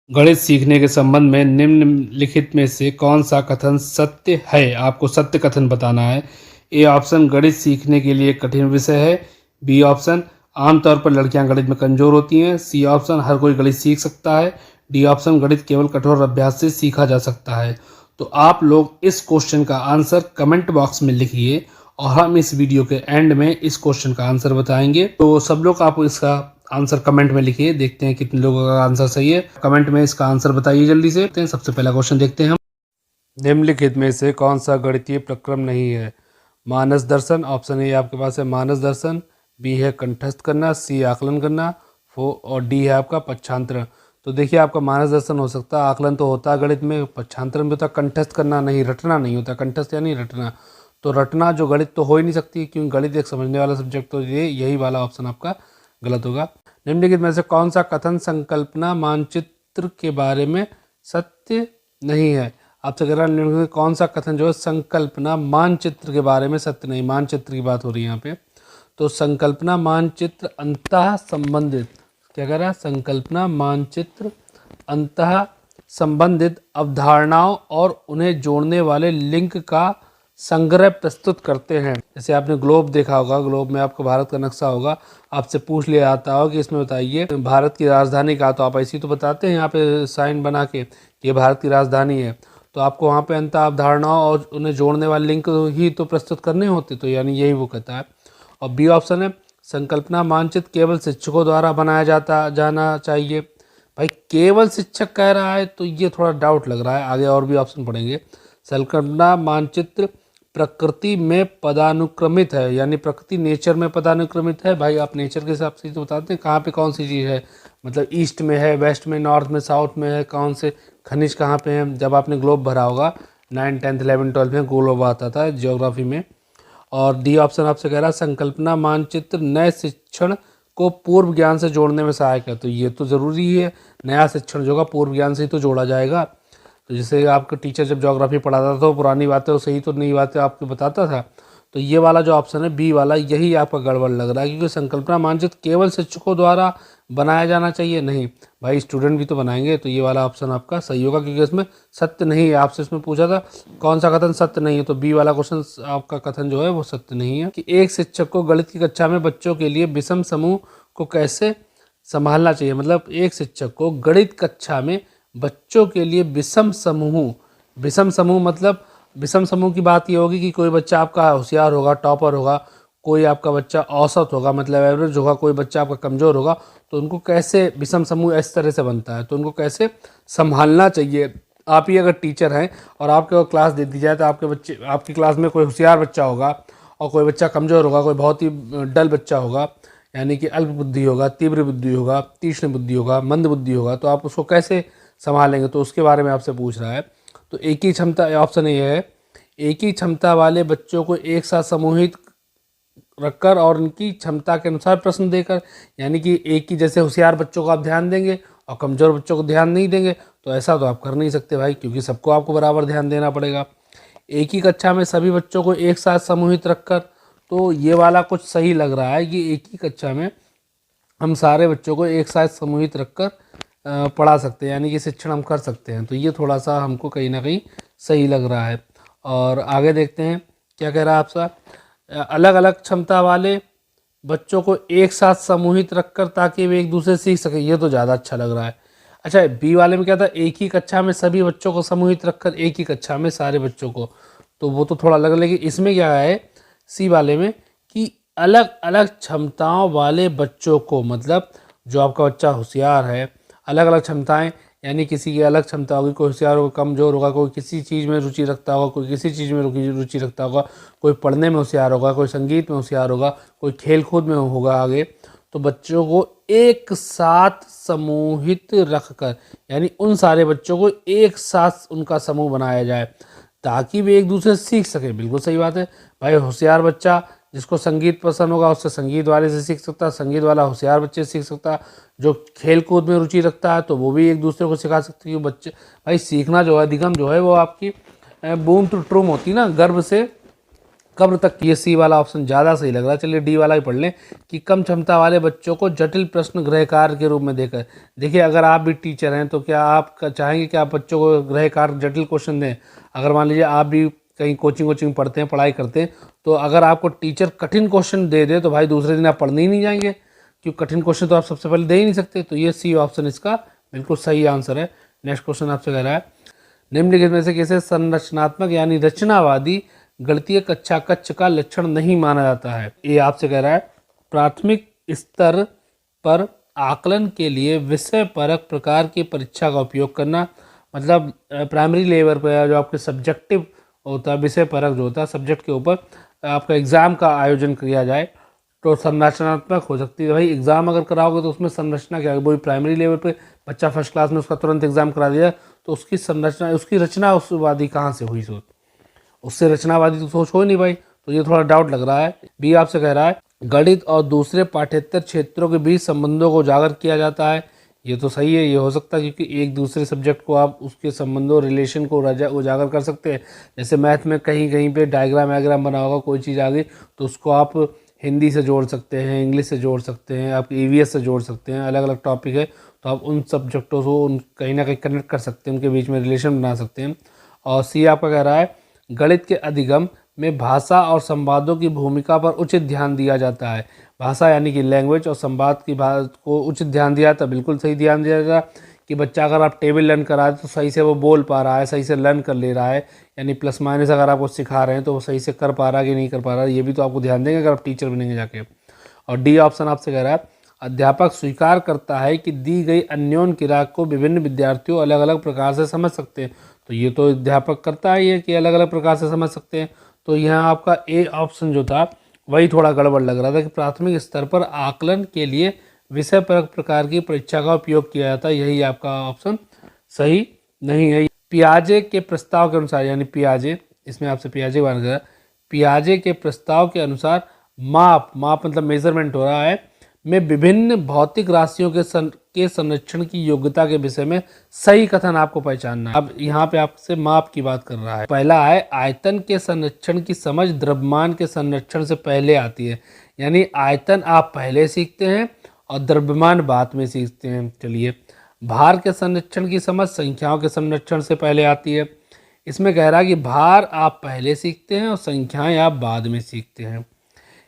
गणित सीखने के संबंध में निम्नलिखित में से कौन सा कथन सत्य है? आपको सत्य कथन बताना है। ए ऑप्शन, गणित सीखने के लिए कठिन विषय है। बी ऑप्शन, आमतौर पर लड़कियां गणित में कमजोर होती हैं। सी ऑप्शन, हर कोई गणित सीख सकता है। डी ऑप्शन, गणित केवल कठोर अभ्यास से सीखा जा सकता है। तो आप लोग इस क्वेश्चन का आंसर कमेंट बॉक्स में लिखिए और हम इस वीडियो के एंड में इस क्वेश्चन का आंसर बताएंगे। तो सब लोग आप इसका आंसर कमेंट में लिखिए, देखते हैं कितने लोगों का आंसर सही है। कमेंट में इसका आंसर बताइए जल्दी से। सबसे पहला क्वेश्चन देखते हैं हम। निम्नलिखित में से कौन सा गणितीय प्रक्रम नहीं है? मानस दर्शन, ऑप्शन ए आपके पास है मानस दर्शन, बी है कंठस्थ करना, सी आकलन करना, और डी है आपका पक्षांतरण। तो देखिए, आपका मानस दर्शन हो सकता है, आकलन तो होता है गणित में, पक्षांतरण भी होता है, कंठस्थ करना नहीं, रटना नहीं होता। कंठस्थ यानी रटना, तो रटना जो गणित तो हो ही नहीं सकती, क्योंकि गणित एक समझने वाला सब्जेक्ट, तो ये यही वाला ऑप्शन आपका गलत होगा। निम्नलिखित में से कौन सा कथन संकल्पना मानचित्र के बारे में सत्य नहीं है? आपसे कह रहा है निम्नलिखित में कौन सा कथन जो है संकल्पना मानचित्र के बारे में सत्य नहीं। मानचित्र की बात हो रही है यहाँ पे। तो संकल्पना मानचित्र अंतः संबंधित, क्या कह रहा है? संकल्पना मानचित्र अंतः संबंधित अवधारणाओं और उन्हें जोड़ने वाले लिंक का संग्रह प्रस्तुत करते हैं। जैसे आपने ग्लोब देखा होगा, ग्लोब में आपको भारत का नक्शा होगा, आपसे पूछ लिया जाता हो कि इसमें बताइए भारत की राजधानी का, तो आप ऐसी तो बताते हैं यहाँ पे साइन बना के, ये भारत की राजधानी है। तो आपको वहाँ पे अंत अवधारणाओं और उन्हें जोड़ने वाले लिंक ही तो प्रस्तुत करने होते, तो यानी यही वो कहता है। और बी ऑप्शन है, संकल्पना मानचित्र केवल शिक्षकों द्वारा बनाया जाना चाहिए। भाई केवल शिक्षक कह रहा है तो ये थोड़ा डाउट लग रहा है, आगे और भी ऑप्शन पढ़ेंगे। संकल्पना मानचित्र प्रकृति में पदानुक्रमित है, यानी प्रकृति नेचर में पदानुक्रमित है। भाई आप नेचर के हिसाब से तो बताते हैं कहाँ पे कौन सी चीज़ है, मतलब ईस्ट में है, वेस्ट में, नॉर्थ में, साउथ में है, कौन से खनिज कहाँ पे हैं। जब आपने ग्लोब भरा होगा 9th 10th 11th 12th में ग्लोब आता था ज्योग्राफी में। और डी ऑप्शन आपसे कह रहा है संकल्पना मानचित्र नए शिक्षण को पूर्व ज्ञान से जोड़ने में सहायक है। तो ये तो ज़रूरी है, नया शिक्षण जो होगा पूर्व ज्ञान से ही तो जोड़ा जाएगा। तो जैसे आपका टीचर जब ज्योग्राफी पढ़ाता था तो पुरानी बातें तो सही तो नई बातें आपको बताता था। तो ये वाला जो ऑप्शन है बी वाला, यही आपका गड़बड़ लग रहा है, क्योंकि संकल्पना मानचित्र केवल शिक्षकों द्वारा बनाया जाना चाहिए, नहीं भाई स्टूडेंट भी तो बनाएंगे। तो ये वाला ऑप्शन आपका सही होगा, क्योंकि इसमें सत्य नहीं है। आपसे इसमें पूछा था कौन सा कथन सत्य नहीं है, तो बी वाला क्वेश्चन आपका कथन जो है वो सत्य नहीं है। कि एक शिक्षक को गणित की कक्षा में बच्चों के लिए विषम समूह को कैसे संभालना चाहिए। मतलब एक शिक्षक को गणित कक्षा में बच्चों के लिए विषम समूह मतलब विषम समूह की बात ये होगी कि कोई बच्चा आपका होशियार होगा, टॉपर होगा, कोई आपका बच्चा औसत होगा मतलब एवरेज होगा, कोई बच्चा आपका कमज़ोर होगा, तो उनको कैसे विषम समूह इस तरह से बनता है, तो उनको कैसे संभालना चाहिए। आप ही अगर टीचर हैं और आपको क्लास दे दी जाए तो आपकी क्लास में कोई होशियार बच्चा होगा और कोई बच्चा कमज़ोर होगा, कोई बहुत ही डल बच्चा होगा, यानी कि अल्प बुद्धि होगा, तीव्र बुद्धि होगा, तीक्ष्ण बुद्धि होगा, मंद बुद्धि होगा, तो आप उसको कैसे संभालेंगे, तो उसके बारे में आपसे पूछ रहा है। तो एक ही क्षमता, ऑप्शन ये है, एक ही क्षमता वाले बच्चों को एक साथ समूहित रखकर और उनकी क्षमता के अनुसार प्रश्न देकर, यानी कि एक ही जैसे होशियार बच्चों को आप ध्यान देंगे और कमज़ोर बच्चों को ध्यान नहीं देंगे, तो ऐसा तो आप कर नहीं सकते भाई, क्योंकि सबको आपको बराबर ध्यान देना पड़ेगा। एक ही कक्षा में सभी बच्चों को एक साथ समूहित रखकर, तो ये वाला कुछ सही लग रहा है कि एक ही कक्षा में हम सारे बच्चों को एक साथ समूहित रखकर पढ़ा सकते हैं, यानी कि शिक्षण हम कर सकते हैं। तो ये थोड़ा सा हमको कहीं ना कहीं सही लग रहा है। और आगे देखते हैं क्या कह रहा है आपसा। अलग अलग क्षमता वाले बच्चों को एक साथ समूहित रखकर ताकि वे एक दूसरे से सीख सके, ये तो ज़्यादा अच्छा लग रहा है। अच्छा, बी वाले में क्या था, एक ही कक्षा में सभी बच्चों को समूहित रखकर एक ही कक्षा में सारे बच्चों को, तो वो तो थोड़ा अलग। लेकिन इसमें क्या है सी वाले में कि अलग अलग क्षमताओं वाले बच्चों को, मतलब जो आपका बच्चा होशियार है, अलग अलग क्षमताएं, यानी किसी की अलग क्षमता होगी, कोई होशियार होगा, कमज़ोर होगा, कोई किसी चीज़ में रुचि रखता होगा, कोई किसी चीज़ में रुचि रखता होगा, कोई पढ़ने में होशियार होगा, कोई संगीत में होशियार होगा, कोई खेल कूद में होगा आगे। तो बच्चों को एक साथ समूहित रखकर, यानी उन सारे बच्चों को एक साथ उनका समूह बनाया जाए ताकि वे एक दूसरे से सीख सके। बिल्कुल सही बात है भाई, होशियार बच्चा जिसको संगीत पसंद होगा उससे संगीत वाले से सीख सकता है, संगीत वाला होशियार बच्चे से सीख सकता है, जो खेल कूद में रुचि रखता है तो वो भी एक दूसरे को सिखा सकते हैं। बच्चे भाई सीखना जो है, अधिगम जो है वो आपकी बूम टू ट्रूम होती है ना, गर्भ से कब्र तक, ये सी वाला ऑप्शन ज़्यादा सही लग रहा है। चलिए डी वाला ही पढ़ लें कि कम क्षमता वाले बच्चों को जटिल प्रश्न गृह कार्य के रूप में देकर। देखिए अगर आप भी टीचर हैं तो क्या आप चाहेंगे कि आप बच्चों को गृह कार्य जटिल क्वेश्चन दें? अगर मान लीजिए आप भी कहीं कोचिंग पढ़ते हैं, पढ़ाई करते हैं, तो अगर आपको टीचर कठिन क्वेश्चन दे दे तो भाई दूसरे दिन आप पढ़ने ही नहीं जाएंगे, क्योंकि कठिन क्वेश्चन तो आप सबसे पहले दे ही नहीं सकते। तो ये सी ऑप्शन इसका बिल्कुल सही आंसर है। नेक्स्ट क्वेश्चन आपसे कह रहा है निम्नलिखित में से किसे संरचनात्मक यानी रचनावादी गणितीय कक्षा कक्ष का लक्षण नहीं माना जाता है? ये आपसे कह रहा है प्राथमिक स्तर पर आकलन के लिए विषय परक प्रकार की परीक्षा का उपयोग करना। मतलब प्राइमरी लेवल पर जो आपके सब्जेक्टिव होता है, विषय परक जो होता है, सब्जेक्ट के ऊपर आपका एग्ज़ाम का आयोजन किया जाए तो संरचनात्मक हो सकती है। भाई एग्ज़ाम अगर कराओगे तो उसमें संरचना क्या है? वही प्राइमरी लेवल पे बच्चा फर्स्ट क्लास में उसका तुरंत एग्ज़ाम करा दिया तो उसकी संरचना, उसकी रचना उसवादी कहाँ से हुई? सोच उससे रचनावादी तो सोच हो नहीं भाई। तो ये थोड़ा डाउट लग रहा है। बी आपसे कह रहा है गणित और दूसरे पाठ्येतर क्षेत्रों के बीच संबंधों को उजागर किया जाता है। ये तो सही है, ये हो सकता है क्योंकि एक दूसरे सब्जेक्ट को आप उसके संबंधों, रिलेशन को उजागर कर सकते हैं। जैसे मैथ में कहीं कहीं पे डायग्राम वायग्राम बना होगा, कोई चीज़ आ गई तो उसको आप हिंदी से जोड़ सकते हैं, इंग्लिश से जोड़ सकते हैं, आप ईवीएस से जोड़ सकते हैं, अलग अलग टॉपिक है तो आप उन सब्जेक्टों को कहीं ना कहीं कनेक्ट कर सकते हैं, उनके बीच में रिलेशन बना सकते हैं। और सी आपका कह रहा है गणित के अधिगम में भाषा और संवादों की भूमिका पर उचित ध्यान दिया जाता है। भाषा यानी कि लैंग्वेज और संवाद की बात को उचित ध्यान दिया जाता है, बिल्कुल सही ध्यान दिया जाता है कि बच्चा अगर आप टेबल लर्न करा तो सही से वो बोल पा रहा है, सही से लर्न कर ले रहा है, यानी प्लस माइनस अगर आपको सिखा रहे हैं तो वो सही से कर पा रहा है कि नहीं कर पा रहा है, ये भी तो आपको ध्यान देंगे अगर आप टीचर बनेंगे जाके। और डी ऑप्शन आपसे कह रहा है अध्यापक स्वीकार करता है कि दी गई अन्योन क्रिया को विभिन्न विद्यार्थियों अलग अलग प्रकार से समझ सकते हैं। तो ये तो अध्यापक करता है ये कि अलग अलग प्रकार से समझ सकते हैं। तो यहाँ आपका ए ऑप्शन जो था वही थोड़ा गड़बड़ लग रहा था कि प्राथमिक स्तर पर आकलन के लिए विषय परक प्रकार की परीक्षा का उपयोग किया जाता है, यही आपका ऑप्शन सही नहीं है। पियाजे के प्रस्ताव के अनुसार, यानी पियाजे, इसमें आपसे पियाजे बात कर, पियाजे के प्रस्ताव के अनुसार माप मतलब मेजरमेंट हो रहा है में विभिन्न भौतिक राशियों के संरक्षण की योग्यता के विषय में सही कथन आपको पहचानना है। अब यहाँ पे आपसे माप की बात कर रहा है। पहला है आयतन के संरक्षण की समझ द्रव्यमान के संरक्षण से पहले आती है, यानी आयतन आप पहले सीखते हैं और द्रव्यमान बाद में सीखते हैं। चलिए, भार के संरक्षण की समझ संख्याओं के संरक्षण से पहले आती है। इसमें कह रहा है कि भार आप पहले सीखते हैं और संख्याएं आप बाद में सीखते हैं।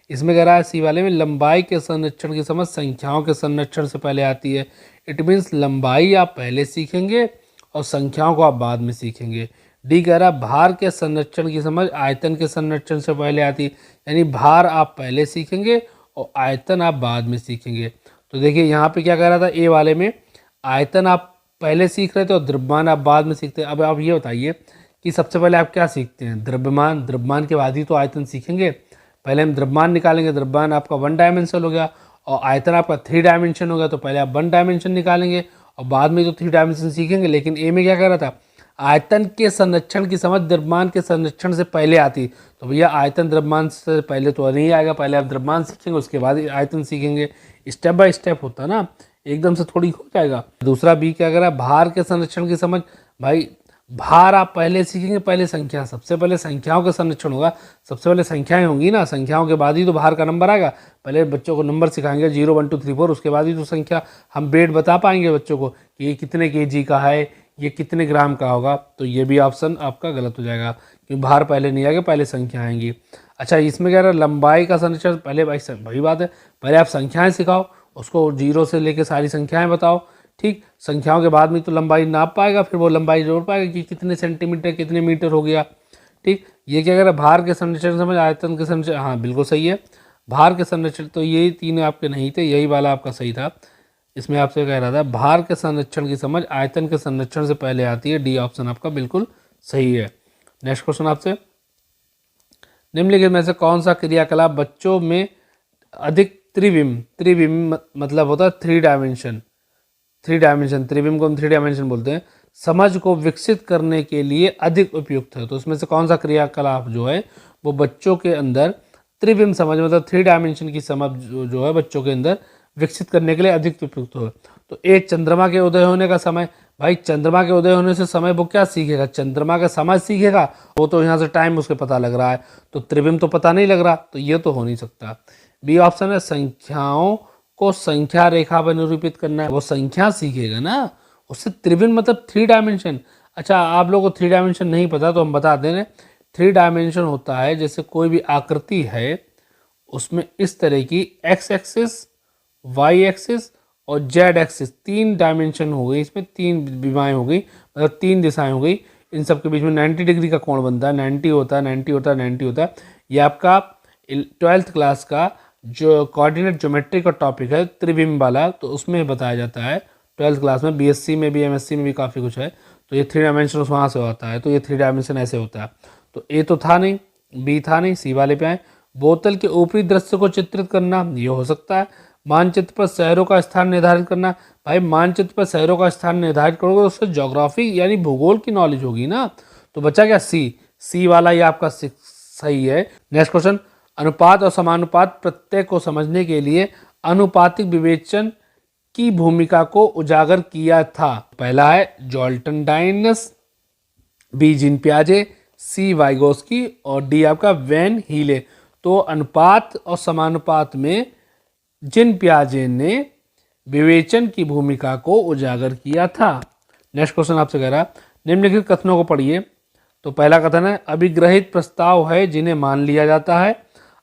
इसमें कह रहा है सी वाले में लंबाई के संरक्षण की समझ संख्याओं के संरक्षण से पहले आती है। इट मीन्स लंबाई आप पहले सीखेंगे और संख्याओं को आप बाद में सीखेंगे। डी कह रहा है भार के संरक्षण की समझ आयतन के संरक्षण से पहले आती है, यानी भार आप पहले सीखेंगे और आयतन आप बाद में सीखेंगे। तो देखिए यहाँ पे क्या कह रहा था, ए वाले में आयतन आप पहले सीख रहे थे और द्रव्यमान आप बाद में सीखते हैं। अब आप ये बताइए कि सबसे पहले आप क्या सीखते हैं? द्रव्यमान के बाद ही तो आयतन सीखेंगे। पहले हम द्रव्यमान निकालेंगे, द्रव्यमान आपका 1 डायमेंशन हो गया और आयतन आपका 3 डायमेंशन हो गया, तो पहले आप 1 डायमेंशन निकालेंगे और बाद में तो 3 डायमेंशन सीखेंगे। लेकिन ए में क्या कह रहा था, आयतन के संरक्षण की समझ द्रव्यमान के संरक्षण से पहले आती। तो भैया आयतन द्रव्यमान से पहले तो नहीं आएगा, पहले आप द्रव्यमान सीखेंगे उसके बाद आयतन सीखेंगे। स्टेप बाय स्टेप होता है ना, एकदम से थोड़ी हो जाएगा। दूसरा बी क्या कह रहा है, भार के संरक्षण की समझ। भाई भार आप पहले सीखेंगे, पहले संख्या, सबसे पहले संख्याओं का संरक्षण होगा, सबसे पहले संख्याएं होंगी ना, संख्याओं के बाद ही तो भार का नंबर आएगा। पहले बच्चों को नंबर सिखाएंगे 0 1 2 3 4, उसके बाद ही तो संख्या हम वेट बता पाएंगे बच्चों को कि ये कितने केजी का है, ये कितने ग्राम का होगा। तो ये भी ऑप्शन आपका गलत हो जाएगा क्योंकि भार पहले नहीं आएगा, पहले संख्या आएंगी। अच्छा, इसमें कह रहा है लंबाई का संरक्षण पहले। वही बात है, पहले आप संख्याएं सिखाओ, उसको 0 से लेकर सारी संख्याएं बताओ। ठीक, संख्याओं के बाद में तो लंबाई नाप पाएगा, फिर वो लंबाई जोड़ पाएगा कि कितने सेंटीमीटर कितने मीटर हो गया। ठीक, ये क्या कह रहा है, भार के संरक्षण समझ आयतन के संरक्षण। हाँ बिल्कुल सही है, भार के संरक्षण। तो ये तीन आपके नहीं थे, यही वाला आपका सही था। इसमें आपसे कह रहा था भार के संरक्षण की समझ आयतन के संरक्षण से पहले आती है। डी ऑप्शन आपका बिल्कुल सही है। नेक्स्ट क्वेश्चन आपसे, निम्नलिखित में से कौन सा क्रियाकलाप बच्चों में अधिक त्रिविम मतलब होता है 3 डायमेंशन, त्रिविम को हम 3 डायमेंशन बोलते हैं, समझ को विकसित करने के लिए अधिक उपयुक्त है। तो उसमें से कौन सा क्रियाकलाप जो है वो बच्चों के अंदर त्रिविम समझ मतलब 3 डायमेंशन की समझ जो है बच्चों के अंदर विकसित करने के लिए अधिक उपयुक्त हो? तो ए चंद्रमा के उदय होने का समय। भाई चंद्रमा के उदय होने से समय वो क्या सीखेगा, चंद्रमा का समय सीखेगा, वो तो यहाँ से टाइम उसके पता लग रहा है, तो त्रिविम तो पता नहीं लग रहा, तो ये तो हो नहीं सकता। बी ऑप्शन है संख्याओं को संख्या रेखा पर निरूपित करना है, वो संख्या सीखेगा ना, उससे त्रिविम मतलब 3 डायमेंशन। अच्छा आप लोगों को 3 डायमेंशन नहीं पता तो हम बता दें, 3 डायमेंशन होता है जैसे कोई भी आकृति है उसमें इस तरह की एक्स एक्सिस, वाई एक्सिस और जेड एक्सिस 3 डायमेंशन हो गई, इसमें 3 विमाएँ हो गई, मतलब 3 दिशाएं हो गई। इन सब के बीच में 90 डिग्री का कोण बनता है, 90 होता है, 90 होता है, 90 होता है। ये आपका 12th क्लास का जो कोऑर्डिनेट ज्योमेट्री का टॉपिक है त्रिविम वाला, तो उसमें बताया जाता है 12th क्लास में। बीएससी में भी, एमएससी में भी काफ़ी कुछ है, तो ये 3 डायमेंशन वहाँ से होता है, तो ये 3 डायमेंशन ऐसे होता है। तो ए तो था नहीं, बी था नहीं, सी वाले पे आए। बोतल के ऊपरी दृश्य को चित्रित करना, ये हो सकता है। मानचित्र पर शहरों का स्थान निर्धारित करना, भाई मानचित्र पर शहरों का स्थान निर्धारित करोगे तो उससे ज्योग्राफी यानी भूगोल की नॉलेज होगी ना, तो बचा क्या सी वाला, ये आपका सही है। नेक्स्ट क्वेश्चन, अनुपात और समानुपात प्रत्यय को समझने के लिए अनुपातिक विवेचन की भूमिका को उजागर किया था। पहला है जॉल्टन डाइनस, बी जीन पियाजे, सी वाइगोस्की और डी आपका वैन हीले। तो अनुपात और समानुपात में जिन पियाजे ने विवेचन की भूमिका को उजागर किया था। नेक्स्ट क्वेश्चन आपसे कह रहा निम्नलिखित कथनों को पढ़िए। तो पहला कथन है अभिग्रहित प्रस्ताव है जिन्हें मान लिया जाता है,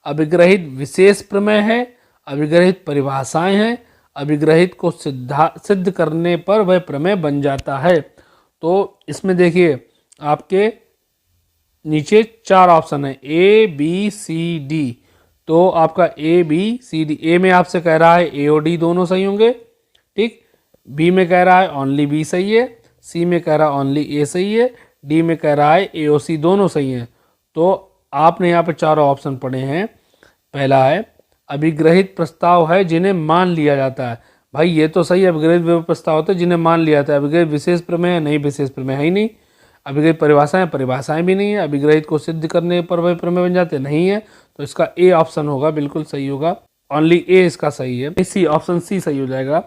अभिग्रहित विशेष प्रमेय है, अभिग्रहित परिभाषाएं हैं, अभिग्रहित को सिद्ध करने पर वह प्रमेय बन जाता है। तो इसमें देखिए आपके नीचे 4 ऑप्शन है, ए बी सी डी। तो आपका ए बी सी डी, ए में आपसे कह रहा है ए और डी दोनों सही होंगे, ठीक। बी में कह रहा है ओनली बी सही है, सी में कह रहा है ओनली ए सही है, डी में कह रहा है ए और सी दोनों सही हैं। तो आपने यहाँ पे 4 ऑप्शन पढ़े हैं। पहला है अभिग्रहित प्रस्ताव है जिन्हें मान लिया जाता है, भाई ये तो सही है, अभिग्रहित प्रस्ताव होते हैं जिन्हें मान लिया जाता है। अभिग्रहित विशेष प्रमेय है, नहीं विशेष प्रमेय है ही नहीं। अभिग्रहित परिभाषाएं भी नहीं है, अभिग्रहित को सिद्ध करने पर वह प्रमेय बन जाते नहीं है, तो इसका ए ऑप्शन होगा, बिल्कुल सही होगा, ओनली ए इसका सही है, सी ऑप्शन सी सही हो जाएगा।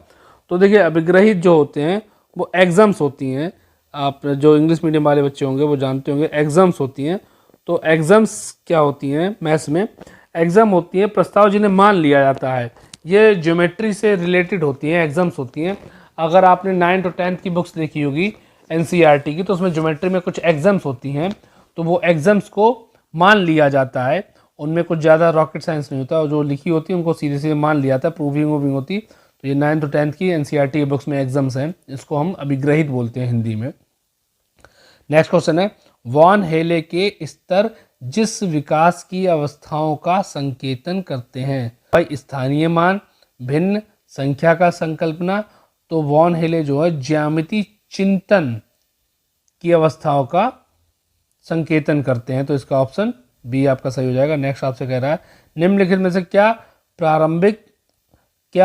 तो देखिए अभिग्रहित जो होते हैं वो एग्जाम्स होती हैं, आप जो इंग्लिश मीडियम वाले बच्चे होंगे वो जानते होंगे एग्जाम्स होती हैं। तो एग्जाम्स क्या होती हैं मैथ्स में, एग्जाम होती है प्रस्ताव जिन्हें मान लिया जाता है, ये ज्योमेट्री से रिलेटेड होती हैं, एग्जाम्स होती हैं। अगर आपने 9th और 10th की बुक्स देखी होगी एनसीईआरटी की, तो उसमें ज्योमेट्री में कुछ एग्जाम्स होती हैं, तो वो एग्जाम्स को मान लिया जाता है, उनमें कुछ ज़्यादा रॉकेट साइंस नहीं होता, और जो लिखी होती है उनको सीधे सीधे मान लिया जाता है, प्रूविंग वूविंग होती। तो ये 9th और 10th की एनसीईआरटी की बुक्स में एग्जाम्स हैं, इसको हम अभिग्रहित बोलते हैं हिंदी में। नेक्स्ट क्वेश्चन है वॉन हेले के स्तर जिस विकास की अवस्थाओं का संकेतन करते हैं, भाई स्थानीय मान, भिन्न संख्या का संकल्पना। तो वॉन हेले जो है ज्यामिति चिंतन की अवस्थाओं का संकेतन करते हैं, तो इसका ऑप्शन बी आपका सही हो जाएगा। नेक्स्ट आपसे कह रहा है निम्नलिखित में से क्या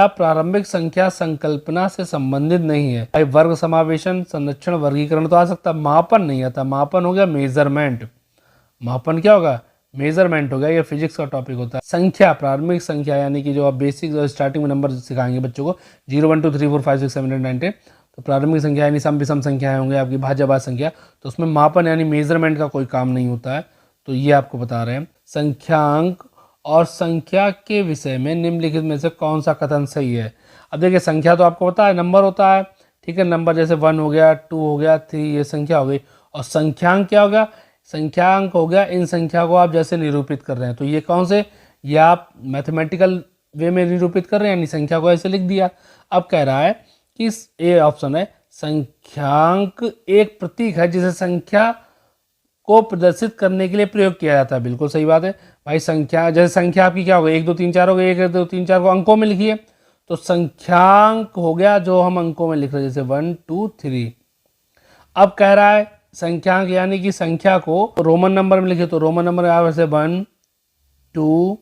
प्रारंभिक संख्या संकल्पना से संबंधित नहीं है, भाई वर्ग समावेशन, संरक्षण, वर्गीकरण तो आ सकता, मापन नहीं आता। मापन हो गया मेजरमेंट, मापन क्या होगा, मेजरमेंट हो गया, ये फिजिक्स का टॉपिक होता है। संख्या, प्रारंभिक संख्या यानी कि जो आप बेसिक स्टार्टिंग में नंबर सिखाएंगे बच्चों को 0 1 2 3 4 5 6 7 8 9 10, तो प्रारंभिक संख्या यानी सम विषम संख्याएं होंगे आपकी, भाज्यभाज्य संख्या, तो उसमें मापन यानी मेजरमेंट का कोई काम नहीं होता है, तो ये आपको बता रहे हैं। संख्यांक और संख्या के विषय में निम्नलिखित में से कौन सा कथन सही है। अब देखिए संख्या तो आपको पता है नंबर होता है, ठीक है, नंबर जैसे 1 हो गया, 2 हो गया, 3, ये संख्या हो गई। और संख्यांक क्या हो गया, संख्यांक हो गया इन संख्या को आप जैसे निरूपित कर रहे हैं, तो ये कौन से, ये आप मैथमेटिकल वे में निरूपित कर रहे हैं, यानी संख्या को ऐसे लिख दिया। अब कह रहा है कि ए ऑप्शन है संख्यांक एक प्रतीक है जिसे संख्या को प्रदर्शित करने के लिए प्रयोग किया जाता है, बिल्कुल सही बात है भाई। संख्या जैसे संख्या आपकी क्या हो गई, 1 2 3 4 हो गई, 1 2 3 4 को अंकों में लिखिए, तो संख्यांक हो गया जो हम अंकों में लिख रहे हैं, जैसे 1 2 3। अब कह रहा है संख्यांक यानी कि संख्या को रोमन नंबर में लिखे, तो रोमन नंबर वैसे 1 2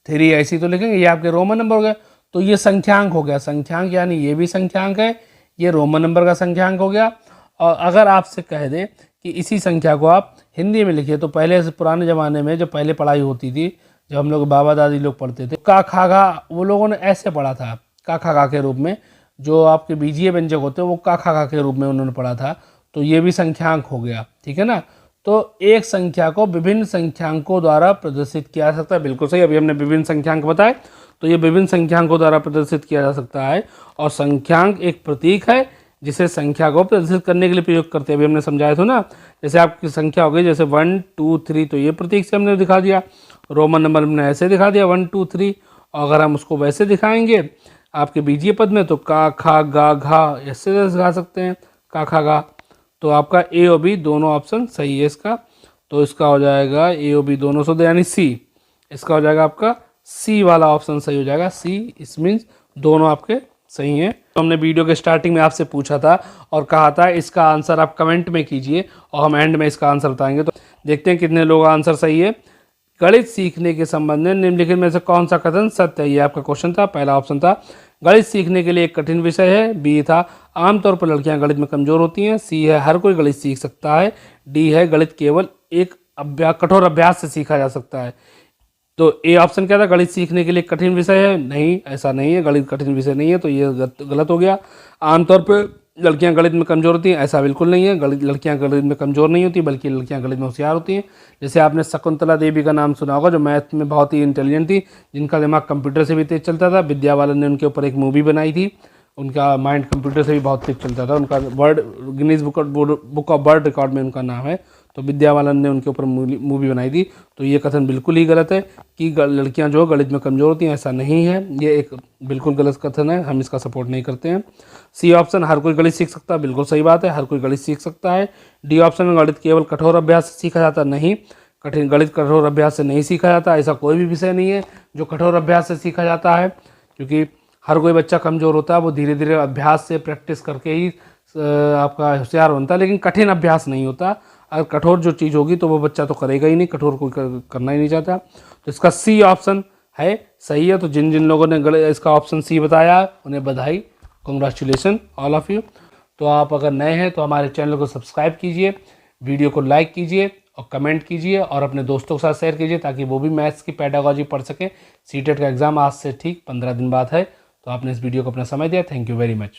3 ऐसी तो लिखेंगे, ये आपके रोमन नंबर हो गए, तो ये संख्यांक हो गया। संख्यांक यानी ये भी संख्यांक है, ये रोमन नंबर का संख्यांक हो गया। और अगर आपसे कह दे कि इसी संख्या को आप हिंदी में लिखिए, तो पहले से पुराने ज़माने में जब पहले पढ़ाई होती थी, जब हम लोग बाबा दादी लोग पढ़ते थे, का खा गा वो लोगों ने ऐसे पढ़ा था, का खा गा के रूप में, जो आपके बीजीय व्यंजक होते हैं वो का खा के रूप में उन्होंने पढ़ा था, तो ये भी संख्यांक हो गया, ठीक है ना। तो एक संख्या को विभिन्न संख्यांकों द्वारा प्रदर्शित किया जा सकता है, बिल्कुल सही। अभी हमने विभिन्न संख्यांक बताए, तो ये विभिन्न संख्यांकों द्वारा प्रदर्शित किया जा सकता है। और संख्यांक एक प्रतीक है जिसे संख्या को प्रदर्शित करने के लिए प्रयोग करते हैं। अभी हमने समझाया था ना, जैसे आपकी संख्या हो गई जैसे 1 2 3, तो ये प्रतीक से हमने दिखा दिया। रोमन नंबर हमने ऐसे दिखा दिया 1 2 3। और अगर हम उसको वैसे दिखाएंगे आपके बीजीय पद में, तो का खा गा घा ऐसे दिखा सकते हैं, का खा गा। तो आपका ए और बी दोनों ऑप्शन सही है इसका। तो इसका हो जाएगा ए और बी दोनों शुद्ध यानी सी। इसका हो जाएगा आपका सी वाला ऑप्शन सही हो जाएगा, सी। इस मीन्स दोनों आपके सही हैं। तो हमने वीडियो के स्टार्टिंग में आपसे पूछा था और कहा था इसका आंसर आप कमेंट में कीजिए और हम एंड में इसका आंसर बताएंगे। तो देखते हैं कितने लोग आंसर सही है। गणित सीखने के संबंध में निम्नलिखित में से कौन सा कथन सत्य है, ये आपका क्वेश्चन था। पहला ऑप्शन था गणित सीखने के लिए एक कठिन विषय है। बी था आमतौर पर लड़कियां गणित में कमजोर होती हैं। सी है हर कोई गणित सीख सकता है। डी है गणित केवल एक कठोर अभ्यास से सीखा जा सकता है। तो ए ऑप्शन क्या था, गणित सीखने के लिए कठिन विषय है? नहीं, ऐसा नहीं है, गणित कठिन विषय नहीं है, तो ये गलत हो गया। आमतौर पर लड़कियां गणित में कमजोर होती हैं, ऐसा बिल्कुल नहीं है। लड़कियां गणित में कमजोर नहीं होती, बल्कि लड़कियां गणित में होशियार होती हैं। जैसे आपने शकुंतला देवी का नाम सुना होगा, जो मैथ में बहुत ही इंटेलिजेंट थी, जिनका दिमाग कंप्यूटर से भी तेज चलता था। विद्या बालन ने उनके ऊपर एक मूवी बनाई थी, उनका माइंड कंप्यूटर से भी बहुत तेज चलता था। उनका Guinness book of world record में उनका नाम है। तो विद्या बालन ने उनके ऊपर मूवी बनाई थी। तो ये कथन बिल्कुल ही गलत है कि लड़कियां जो गणित में कमजोर होती हैं, ऐसा नहीं है। ये एक बिल्कुल गलत कथन है, हम इसका सपोर्ट नहीं करते हैं। सी ऑप्शन हर कोई गणित सीख सकता है, बिल्कुल सही बात है, हर कोई गणित सीख सकता है। डी ऑप्शन में गणित केवल कठोर अभ्यास से सीखा जाता नहीं, गणित कठोर अभ्यास से नहीं सीखा जाता। ऐसा कोई भी विषय नहीं है जो कठोर अभ्यास से सीखा जाता है, क्योंकि हर कोई बच्चा कमज़ोर होता है, वो धीरे धीरे अभ्यास से प्रैक्टिस करके ही आपका होशियार बनता है, लेकिन कठिन अभ्यास नहीं होता। अगर कठोर जो चीज़ होगी तो वो बच्चा तो करेगा ही नहीं, कठोर कोई करना ही नहीं चाहता। तो इसका सी ऑप्शन है सही है। तो जिन जिन लोगों ने इसका ऑप्शन सी बताया उन्हें बधाई, कॉन्ग्रेचुलेसन ऑल ऑफ यू। तो आप अगर नए हैं तो हमारे चैनल को सब्सक्राइब कीजिए, वीडियो को लाइक कीजिए और कमेंट कीजिए और अपने दोस्तों के साथ शेयर कीजिए, ताकि वो भी मैथ्स की पेडागॉजी पढ़ सकें। सीटेट का एग्ज़ाम आज से ठीक 15 दिन बाद है। तो आपने इस वीडियो को अपना समय दिया, थैंक यू वेरी मच।